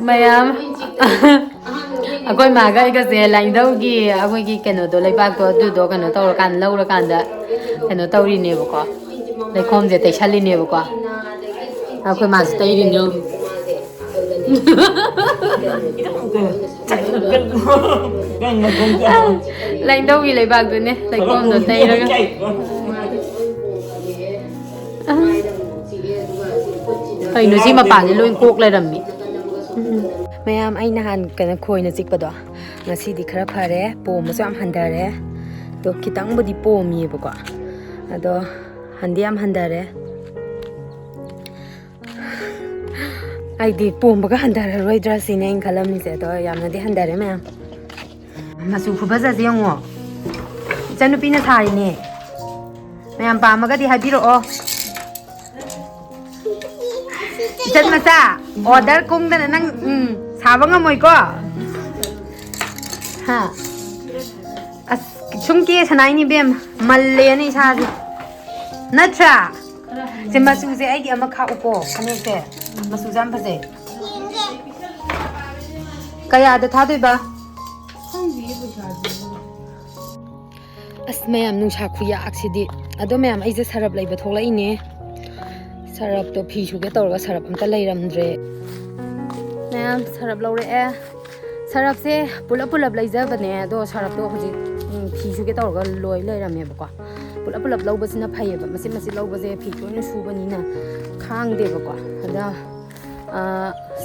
mayam akoy maga igase laindaugi akoy kenodo leibak to adudo keno tawrakan lawrakanda keno tawrinebako leikhomje teisalinebako akoy mas tairino laindaugi leibak dune leikhomdo tairaga kayno si mapane loin kok lerammi mayam ai nahan kana khoina chikpado ngasi di khara phare pom so am handare to kitang bodi pomi bako ado handi am handare ai di pom baga handare roi dressing en khalam ni se to yamna di handare mayam masu phubaza jengo janu pina thai ne mayam pa maga di habiro o Chân mà sa order cung ta nang sawa ngamoi ko ha as chungki sanai ni bem malle ni sa natra se masu se ai di ama kha uko khane se masu jam phase kaya da tha doi ba as mayam nungsa khuya aksidi ado mayam ai je sarap laiba tholai ne sarap to phi suge torga sarap amta leiramdre mayam sarap lawre e sarap se pulap laijabane do sarap to hoji phi suge torga loi leirame bako pulap lawbasina phayeba masi lawbase phi toina subani na khangde bako ada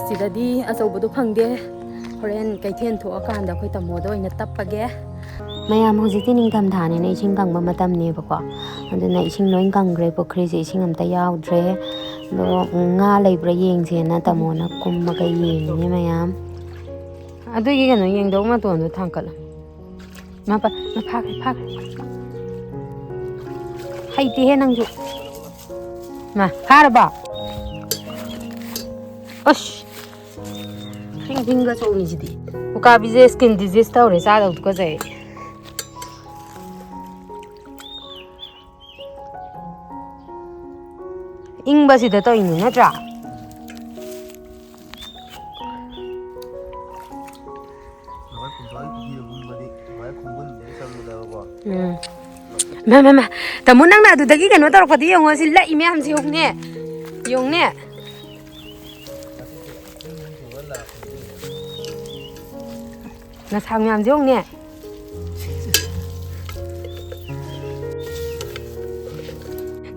sidadi asaubodu phangde horen kaithen tho akanda khoi tamodo ina tappage mayam hojiti ningtham thane ne ising kangba matam ne bako aduna ising loin kangre pokhri se ising amta yaudre do nga leibra yengse na tamona kumma ka yeng ne mayam adu gi gano yeng do ma ton do thangkal ma phak haiti he nangju ma harba osh ring ga choni jidi uka bije skin disease tawre sa da ko jai hngba si da toini natra ma tamu nang na adudagi kano tawrakpadi yongo si lai meyam si yongne na sang meyam si yongne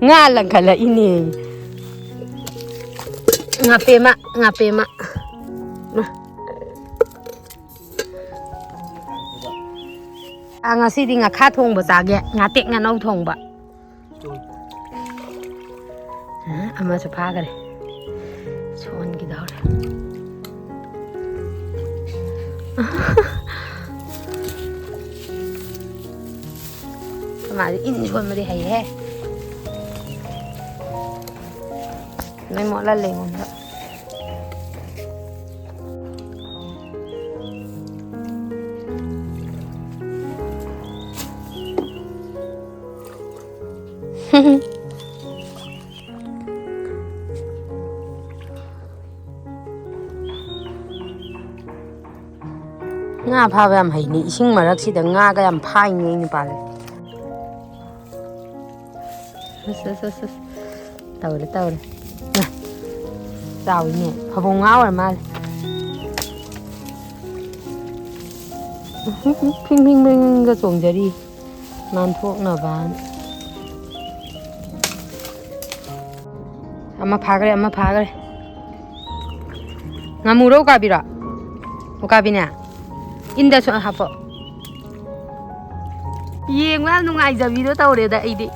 nga lang kala ini ngape ma ngasi di nga kha thongba chage nga tek nga nau thongba ama sa pha gare son gi daure ma in chon ma di hai he nai mo la leng on da nga phaba yam haini ising marak sida nga ga yam phai ngi ni pale tawre tawi ne phabong nga war mal phing ga chongjari nan thok na ban ama phagre ngamuro kabira ukabina inda so hapo yengwa nungai jabi do tawre da aidi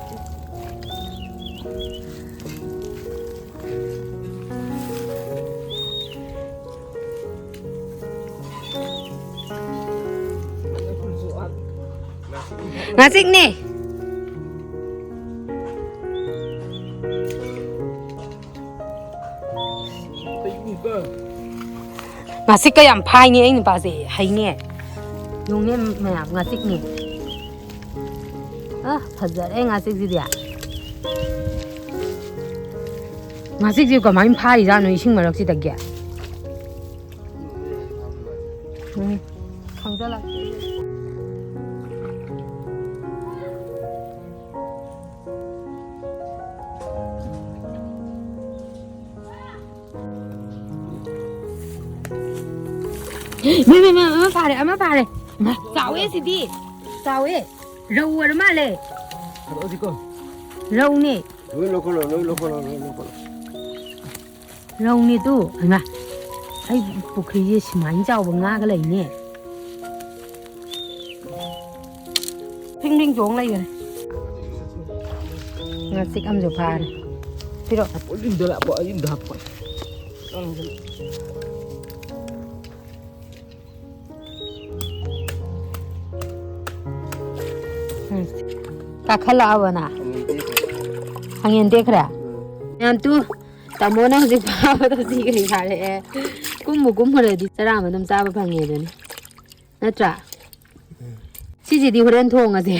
ngasik nih ngasik ka yam phai ni anh ba se hay nè yung ne ma ngasik ni phajare ngasik ji dia ngasik ji ka mai phai ra no ising marak si da gya 강자라. 아마 파래. 싸우에 시디. 싸우에. 러우어 말래. 어디 거? 러우니. 왜 놓고라. 러우니도 아마. 아이 부크리에 심한 자고 나가 레네. 핑핑 종라 이거. ngasik am jo par. Piro. Olin dala po ayun dahap ko. Kakhala awana. Hangin dekra. Yan tu tamona hojik pa to sigri khare. Kummu re di chara ma dum chaba phange de ni. Natra. Siji di horen thong ase.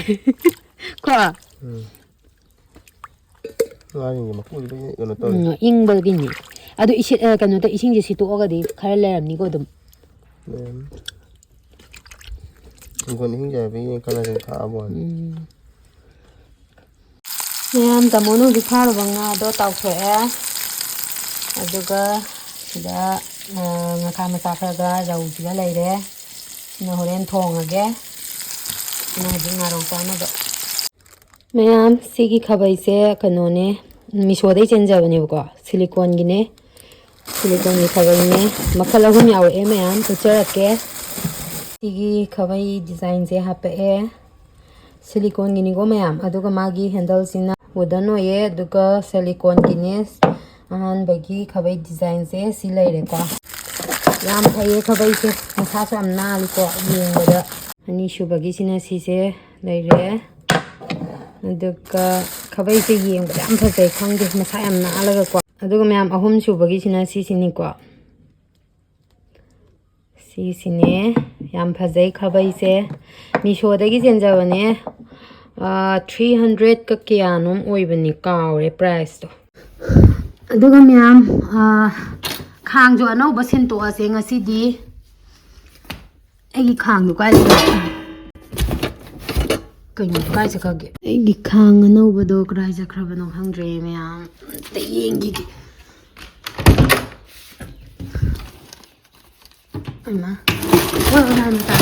Ko. 아니 막 뿌리 이거는 또 잉벌기니. 아도 이시 그노다 이싱지 시도어가디 칼레람니거든. 네. 이건 흰자비 칼라진 가본. 네, 담모노 디파로 방나도 따오해. 아두가 시다 나카마 사카가 자우지가 레이레. 나 호렌 통하게. 나 지나로 따나도. Ma'am सिगी खबाई से कनोने मिशोदे चेंजबने को silicon गिने silicon की खबाई ने मखल अहुम यावे ma'am तो चरके सिगी खबाई design से हापे silicon गिनी को ma'am अदुगा मागी हैंडल सिना वुडन होये अदुगा सिलिकॉन गिने अहन बगी खबाई डिजाइन से सिलाई रे को याम फये खबाई से मसा सामना लिको येंगबदा अनि शुबगी सिना सिसे लेरे अदुगा खबाई से येंग याम फसे खंगे मसा याम नालगा को अदुगा मैम अहुम सुबगी सिना सिसिनी को सिसिने याम फजे खबाई से मिशोदगी जेंजावने 300 का कियानुम ओइबनी कावरे प्राइस तो अदुगा मैम खांग जो अनौबा सेंतो असे ngasiदी एगी खांग दु काय कहीं काय जगह एगी खांग अनौबदो क्राय जखरबनो खंग्रे मैम ते येंगी अमा ओना मता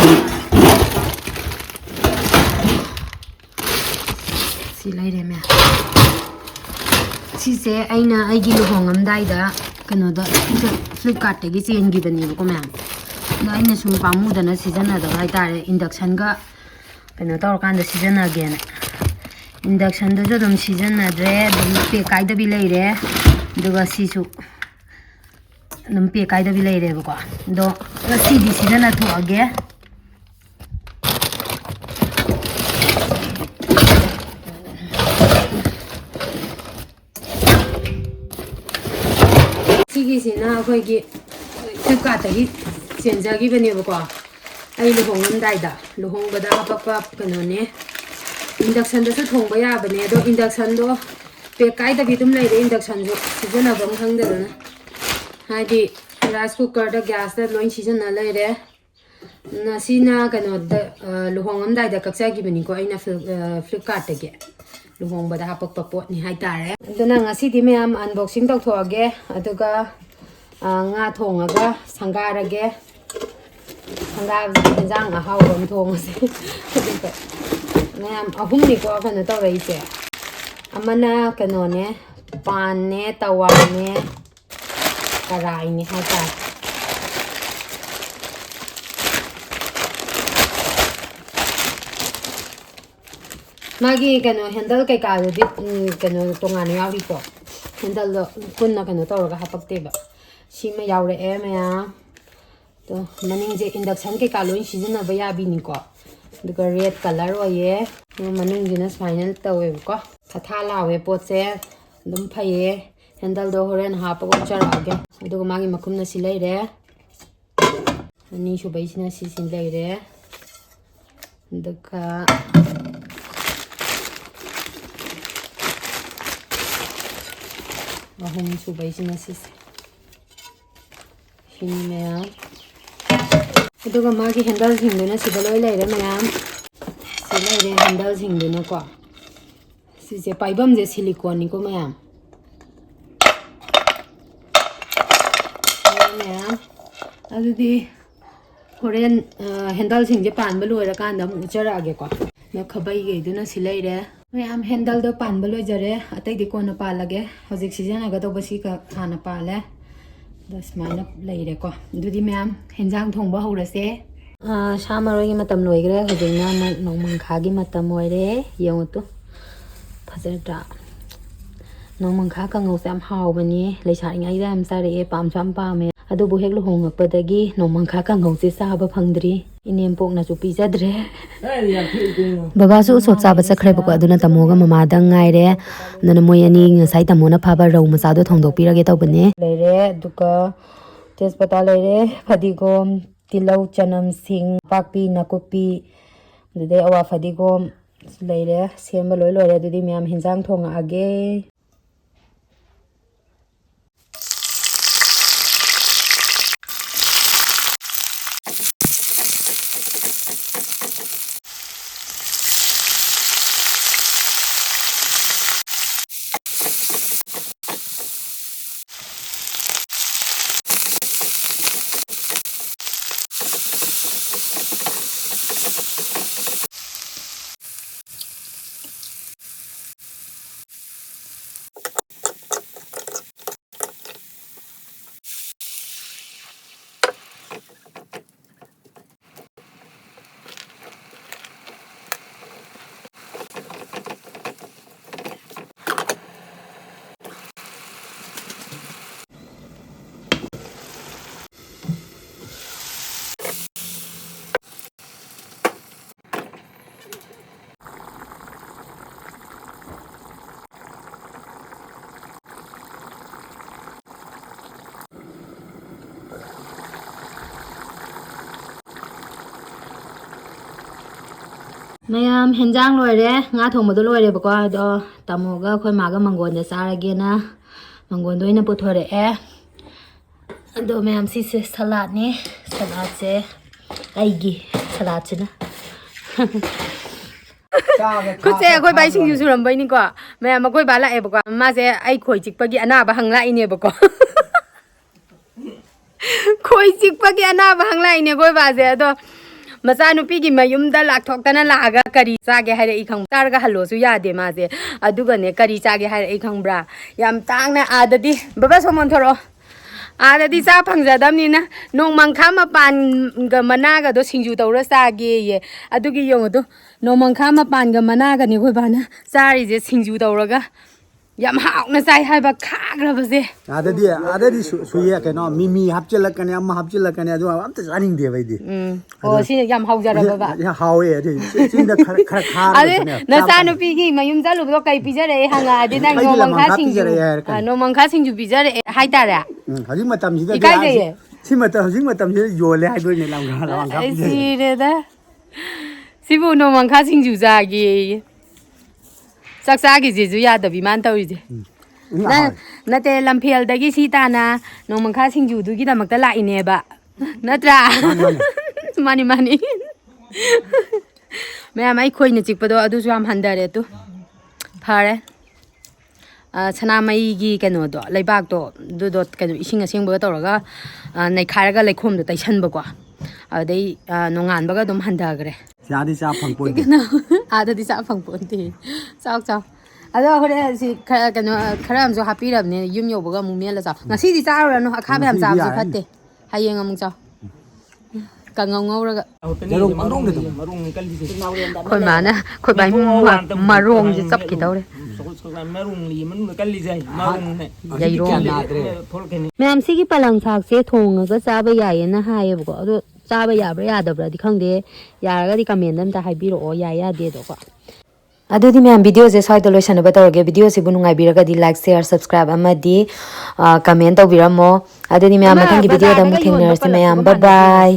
सिलाई रे मैम सिसे आइना आइगी लुहोंगमदाइदा कनोदा फ्लिपकार्ट तगी चेंगिबनी को मैम आइना सुम पामुदना सिजनदा हाइतारे इंडक्शन का कनो तौर कांदा सिजनगेन इंडक्शन दो दम सिजनद्रे दम पे कायदबी लेरे दुगा सिसु दम पे कायदबी लेरे बको दो सिदी सिजन थोगे सिगिसिना अखोइगी फ्लिपकार्ट तगी चेंजगिबनेबको आई लुहोंगमदाइदा लुहोंबदा हपपा कनोने इंडक्शन दसु थोंबा याबने दो इंडक्शन दो पे कायदबी तुम लेरे इंडक्शन जो सिजनबम खंगदना हाइदि राइस कुकर द गैस द लोइन सिजन लेरे नसीना कनोद लुहोंगमदाइदा कक्सागिबनिको आइना फ्लिपकार्ट तगे लुहोंबदा हपपा पोटनी हाइतारे दना ngasiदी मैम अनबॉक्सिंग तौथोगे अदुगा nga thongaga sangarage संगा इंजांग हाउबम थोंगसे मैम अहुमनी को कनो तौरइसे अमना कनोने पानने तवाने कराइने हाता मागी कनो हैंडल के कादि कनो तोंगाने याविको हैंडल दो पुन्ना कनो तौरगा हपक्तेबा सिमा यावरे ए मैम तो मनिंजे इंडक्शन के कालोइन सिजनब याबिनिको दुगा रेड कलर ओये मनिंजिना फाइनल तवेको कथा लावे पोचे दम फये हैंडल दो होरेन हापगो चरागे दुगा मागी मकुमना सि लेरे अनि सुबैसिना सिसिन लेरे दुगा अहुम सुबैसिना सिस हिनी मैम ꯑꯗꯨꯒ ꯃꯥꯒꯤ ꯍꯦꯟꯗꯜꯁꯤꯡꯗꯨꯅ ꯁꯤꯗ ꯂꯣꯏ ꯂꯩꯔꯦ ꯃꯌꯥꯝ ꯁꯤ ꯂꯩꯔꯦ ꯍꯦꯟꯗꯜꯁꯤꯡꯗꯨꯅꯀꯣ ꯁꯤꯁꯦ ꯄꯥꯏꯐꯝꯁꯦ ꯁꯤꯂꯤꯀꯣꯟꯅꯤꯀꯣ ꯃꯌꯥꯝ mẹ ꯑꯗꯨꯗꯤ ꯍꯣꯔꯦꯟ ꯍꯦꯟꯗꯜꯁꯤꯡꯁꯦ ꯄꯥꯟꯕ ꯂꯣꯏꯔꯀꯥꯟꯗ ꯑꯃꯨꯛ ꯎꯠꯆꯔꯛꯑꯒꯦꯀꯣ ꯈꯕꯩꯒꯩꯗꯨꯅ ꯁꯤ ꯂꯩꯔꯦ ꯃꯌꯥꯝ ꯍꯦꯟꯗꯜꯗꯣ ꯄꯥꯟꯕ ꯂꯣꯏꯖꯔꯦ ꯑꯇꯩꯗꯤ ꯀꯣꯟꯅ ꯄꯥꯜꯂꯒꯦ ꯍꯧꯖꯤꯛ ꯁꯤꯖꯤꯟꯅꯒꯗꯧꯕꯁꯤ ꯍꯥꯟꯅ ꯄꯥꯜꯂꯦ ꯑꯗ ꯁꯨꯃꯥꯏꯅ ꯂꯩꯔꯦꯀꯣ ꯑꯗꯨꯗꯤ ꯃꯌꯥꯝ ꯍꯦꯟꯖꯥꯡ ꯊꯣꯡꯕ ꯍꯧꯔꯁꯦ ꯁꯥ ꯃꯔꯣꯏꯒꯤ ꯃꯇꯝ ꯂꯣꯏꯈ꯭ꯔꯦ ꯍꯧꯖꯤꯛꯅ ꯅꯣꯡꯃꯪꯈꯥꯒꯤ ꯃꯇꯝ ꯑꯣꯏꯔꯦ ꯌꯦꯡꯉꯨꯇꯨ ꯐꯖꯗ꯭ꯔꯥ ꯅꯣꯡꯃꯪꯈꯥ ꯀꯥꯡꯉꯧꯁꯦ ꯌꯥꯝ ꯍꯥꯎꯕꯅꯤ ꯂꯩꯁꯥꯔꯤꯉꯩꯗ ꯌꯥꯝ ꯆꯥꯔꯛꯑꯦ ꯄꯥꯝꯁꯨ ꯌꯥꯝ ꯄꯥꯝꯃꯦ ꯑꯗꯨꯕꯨ ꯍꯦꯛ ꯂꯨꯍꯣꯡꯉꯛꯄꯗꯒꯤ ꯅꯣꯡꯃꯪꯈꯥ ꯀꯥꯡꯉꯧꯁꯦ ꯆꯥꯕ ꯐꯪꯗ꯭ꯔꯤ ꯏꯅꯦꯝꯄꯣꯛꯅꯁꯨ ꯄꯤꯖꯗ꯭ꯔꯦ ꯕꯕꯥꯁꯨ ꯎꯁꯣꯞ ꯆꯥꯕ ꯆꯠꯈ꯭ꯔꯦꯕꯀꯣ ꯑꯗꯨꯅ ꯇꯥꯃꯣꯒ ꯃꯃꯥꯗꯪ ꯉꯥꯏꯔꯦ ꯑꯗꯨꯅ ꯃꯣꯏ ꯑꯅꯤ ꯉꯁꯥꯏ ꯇꯥꯃꯣꯅ ꯐꯥꯕ ꯔꯧ ꯃꯆꯥꯗꯣ ꯊꯣꯡꯗꯣꯛꯄꯤꯔꯒꯦ ꯇꯧꯕꯅꯦ ꯂꯩꯔꯦ ꯑꯗꯨꯒ ꯇꯦꯖꯄꯇꯥ ꯂꯩꯔꯦ ꯐꯗꯤꯒꯣꯝ ꯇꯤꯜꯍꯧ ꯆꯅꯝ ꯁꯤꯡ ꯄꯥꯛꯄꯤ ꯅꯥꯀꯨꯞꯄꯤ ꯑꯗꯨꯗꯩ ꯑꯋꯥ ꯐꯗꯤꯒꯣꯝ ꯂꯩꯔꯦ ꯁꯦꯝꯕ ꯂꯣꯏ ꯂꯣꯏꯔꯦ ꯑꯗꯨꯗꯤ ꯃꯌꯥꯝ ꯍꯦꯟꯖꯥꯡ ꯊꯣꯡꯉꯛꯑꯒꯦ ꯃꯌꯥꯝ ꯍꯦꯟꯖꯥꯡ ꯂꯣꯏꯔꯦ ꯉꯥ ꯊꯣꯡꯕꯗꯣ ꯂꯣꯏꯔꯦꯕꯀꯣ ꯑꯗꯣ ꯇꯥꯃꯣꯒ ꯑꯩꯈꯣꯏ ꯃꯥꯒ ꯃꯪꯒꯣꯟꯗ ꯆꯥꯔꯒꯦꯅ ꯃꯪꯒꯣꯟꯗ ꯑꯣꯏꯅ ꯄꯨꯊꯣꯔꯛꯑꯦ ꯑꯗꯣ ꯃꯌꯥꯝ ꯁꯤꯁꯦ ꯁꯂꯥꯠꯅꯤ ꯁꯂꯥꯠꯁꯦ ꯑꯩꯒꯤ ꯁꯂꯥꯠꯁꯤꯅ ꯈꯨꯠꯁꯦ ꯑꯩꯈꯣꯏ ꯕꯥꯏ ꯁꯤꯡꯖꯨ ꯁꯨꯔꯝꯕꯩꯅꯤꯀꯣ ꯃꯌꯥꯝ ꯑꯩꯈꯣꯏ ꯕꯥ ꯂꯥꯛꯑꯦꯕꯀꯣ ꯃꯥꯁꯦ ꯑꯩ ꯈꯣꯏ ꯆꯤꯛꯄꯒꯤ ꯑꯅꯥꯕ ꯍꯪ ꯂꯥꯛꯏꯅꯦꯕꯀꯣ ꯈꯣꯏ ꯆꯤꯛꯄꯒꯤ ꯑꯅꯥꯕ ꯍꯪ ꯂꯥꯛꯏꯅꯦ ꯑꯩꯈꯣꯏ ꯕꯥꯁꯦ ꯑꯗꯣ ꯃꯆꯥꯅꯨꯄꯤꯒꯤ ꯃꯌꯨꯝꯗ ꯂꯥꯛꯊꯣꯛꯇꯅ ꯂꯥꯛꯑꯒ ꯀꯔꯤ ꯆꯥꯒꯦ ꯍꯥꯏꯔꯛꯏ ꯈꯪꯕ꯭ꯔꯥ ꯆꯥꯔꯒ ꯍꯜꯂꯣꯁꯨ ꯌꯥꯗꯦ ꯃꯥꯁꯦ ꯑꯗꯨꯒꯅꯦ ꯀꯔꯤ ꯆꯥꯒꯦ ꯍꯥꯏꯔꯛꯏ ꯈꯪꯕ꯭ꯔꯥ ꯌꯥꯝ ꯇꯥꯡꯅ ꯑꯥꯗꯗꯤ ꯕꯕꯥ ꯁꯣꯃꯣꯟ ꯊꯣꯔꯛꯑꯣ ꯑꯥꯗꯗꯤ ꯆꯥ ꯐꯪꯖꯗꯕꯅꯤꯅ ꯅꯣꯡꯃꯪꯈꯥ ꯃꯄꯥꯟꯒ ꯃꯅꯥꯒꯗꯣ ꯁꯤꯡꯖꯨ ꯇꯧꯔ ꯆꯥꯒꯦꯌꯦ ꯑꯗꯨꯒꯤ ꯌꯦꯡꯉꯨꯗꯣ ꯅꯣꯡꯃꯪꯈꯥ ꯃꯄꯥꯟꯒ ꯃꯅꯥꯒꯅꯤ ꯑꯩꯈꯣꯏ ꯕꯥꯅ ꯆꯥꯔꯤꯁꯦ ꯁꯤꯡꯖꯨ ꯇꯧꯔꯒ ꯌꯥꯝ ꯍꯥꯎꯅ ꯆꯥꯏ ꯍꯥꯏꯕ ꯈꯥꯈ꯭ꯔꯕꯁꯦ ꯑꯥꯗꯗꯤ ꯁꯨꯏꯌꯦ ꯀꯩꯅꯣ ꯃꯤꯃꯤ ꯍꯥꯞꯆꯤꯜꯂꯛꯀꯅꯤ ꯑꯃ ꯍꯥꯞꯆꯤꯜꯂꯛꯀꯅꯤ ꯑꯗꯨ ꯑꯝꯇ ꯆꯥꯅꯤꯡꯗꯦꯕ ꯑꯩꯗꯤ ꯑꯣ ꯁꯤ ꯌꯥꯝ ꯍꯥꯎꯖꯔꯕꯕ ꯍꯥꯎꯋꯦ ꯑꯗꯨ ꯆꯤꯟꯗ ꯈꯔ ꯈꯥꯔꯒꯁꯨꯅꯦ ꯅꯆꯥꯅꯨꯄꯤꯒꯤ ꯃꯌꯨꯝ ꯆꯠꯂꯨꯕꯗꯣ ꯀꯩ ꯄꯤꯖꯔꯛꯑꯦ ꯍꯪꯉꯛꯑꯗꯤ ꯅꯪ ꯑꯩꯗꯤ ꯂꯃꯥꯡꯈꯥ ꯄꯤꯖꯔꯛꯑꯦ ꯍꯥꯏꯔꯛꯀꯅꯤ ꯅꯣꯡꯃꯪꯈꯥ ꯁꯤꯡꯖꯨ ꯄꯤꯖꯔꯛꯑꯦ ꯍꯥꯏꯇꯥꯔꯦ ꯍꯧꯖꯤꯛ ꯃꯇꯝꯁꯤꯗꯗꯤ ꯏꯀꯥꯏꯖꯩꯌꯦ ꯍꯧꯖꯤꯛ ꯃꯇꯝꯁꯤꯗ ꯌꯣꯜꯂꯦ ꯍꯥꯏꯗꯣꯏꯅꯦ ꯂꯃꯥꯡꯈꯥ ꯑꯩ ꯄꯤꯖꯔꯛꯑꯦ ꯁꯤꯔꯦꯗ ꯁꯤꯕꯨ ꯅꯣꯡꯃꯪꯈꯥ ꯁꯤꯡꯖꯨ ꯆꯥꯒꯦꯌꯦ ꯆꯥꯛ ꯆꯥꯒꯤꯁꯤꯁꯨ ꯌꯥꯗꯕꯤ ꯃꯥꯅ ꯇꯧꯔꯤꯁꯦ ꯅꯠꯇꯦ ꯂꯝꯐꯦꯜꯗꯒꯤ ꯁꯤ ꯇꯥꯅ ꯅꯣꯡꯃꯪꯈꯥ ꯁꯤꯡꯖꯨꯗꯨꯒꯤꯗꯃꯛꯇ ꯂꯥꯛꯏꯅꯦꯕ ꯅꯠꯇ꯭ꯔꯥ ꯃꯥꯅꯤ ꯃꯥꯅꯤ ꯃꯌꯥꯝ ꯑꯩ ꯈꯣꯏꯅ ꯆꯤꯛꯄꯗꯣ ꯑꯗꯨꯁꯨ ꯌꯥꯝ ꯍꯟꯊꯔꯦ ꯇꯨ ꯐꯔꯦ ꯁꯅꯥꯃꯍꯤꯒꯤ ꯀꯩꯅꯣꯗꯣ ꯂꯩꯕꯥꯛꯇꯣ ꯑꯗꯨꯗꯣ ꯀꯩꯅꯣ ꯏꯁꯤꯡ ꯑꯁꯦꯡꯕꯒ ꯇꯧꯔꯒ ꯅꯩꯈꯥꯏꯔꯒ ꯂꯩꯈꯣꯝꯗꯣ ꯇꯩꯁꯟꯕꯀꯣ ꯑꯗꯨꯗꯩ ꯅꯣꯡꯉꯥꯟꯕꯒ ꯑꯗꯨꯝ ꯍꯟꯊꯈ꯭ꯔꯦ ꯆꯥꯗꯤ ꯆꯥ ꯐꯪꯄꯣꯟꯇꯦ ꯑꯥꯗꯗꯤ ꯆꯥ ꯐꯪꯄꯣꯟꯇꯦ ꯆꯥꯎ ꯆꯥꯎ ꯑꯗꯣ ꯍꯣꯔꯦꯟ ꯁꯤ ꯀꯩꯅꯣ ꯈꯔ ꯑꯃꯁꯨ ꯍꯥꯞꯄꯤꯔꯕꯅꯦ ꯌꯨꯝ ꯌꯧꯕꯒ ꯑꯃꯨꯛ ꯃꯦꯜꯂ ꯆꯥꯎ ꯉꯁꯤꯗꯤ ꯆꯥꯔꯨꯔꯅꯨ ꯑꯈꯥꯕ ꯌꯥꯝ ꯉꯁꯤꯗꯤ ꯆꯥꯕꯁꯨ ꯌꯥꯔꯅꯤ ꯐꯠꯇꯦ ꯍꯌꯦꯡ ꯑꯃꯨꯛ ꯆꯥꯎ ꯀꯥꯡꯉꯧ ꯉꯧꯔꯒ ꯑꯩꯈꯣꯏ ꯃꯥꯅ ꯑꯩꯈꯣꯏ ꯕꯥꯏ ꯃꯔꯣꯡꯁꯦ ꯆꯞꯈꯤꯗꯧꯔꯦ ꯃꯌꯥꯝ ꯁꯤꯒꯤ ꯄꯂꯪ ꯁꯥꯛꯁꯦ ꯊꯣꯡꯉꯒ ꯆꯥꯕ ꯌꯥꯏꯌꯦꯅ ꯍꯥꯏꯌꯦꯕꯀꯣ ꯑꯗꯣ ꯆꯥꯕ ꯌꯥꯕ꯭ꯔꯥ ꯌꯥꯗꯕ꯭ꯔꯥꯗꯤ ꯈꯪꯗꯦ ꯌꯥꯔꯒꯗꯤ ꯀꯃꯦꯟꯗ ꯑꯝꯇ ꯍꯥꯏꯕꯤꯔꯛꯑꯣ ꯌꯥꯏ ꯌꯥꯗꯦꯗꯣꯀꯣ ꯑꯗꯨꯗꯤ ꯃꯌꯥꯝ ꯚꯤꯗꯤꯑꯣꯁꯦ ꯁ꯭ꯋꯥꯏꯗ ꯂꯣꯏꯁꯟꯅꯕ ꯇꯧꯔꯒꯦ ꯚꯤꯗꯤꯑꯣꯁꯤꯕꯨ ꯅꯨꯡꯉꯥꯏꯕꯤꯔꯒꯗꯤ ꯂꯥꯏꯛ ꯁꯦꯌꯔ ꯁꯕꯁꯀ꯭ꯔꯥꯏꯕ ꯑꯃꯗꯤ ꯀꯃꯦꯟ ꯇꯧꯕꯤꯔꯝꯃꯣ ꯑꯗꯨꯗꯤ ꯃꯌꯥꯝ ꯃꯊꯪꯒꯤ ꯚꯤꯗꯤꯑꯣꯗ ꯑꯃꯨꯛ ꯊꯦꯡꯅꯔꯁꯤ ꯃꯌꯥꯝ ꯕꯥꯏ ꯕꯥꯏ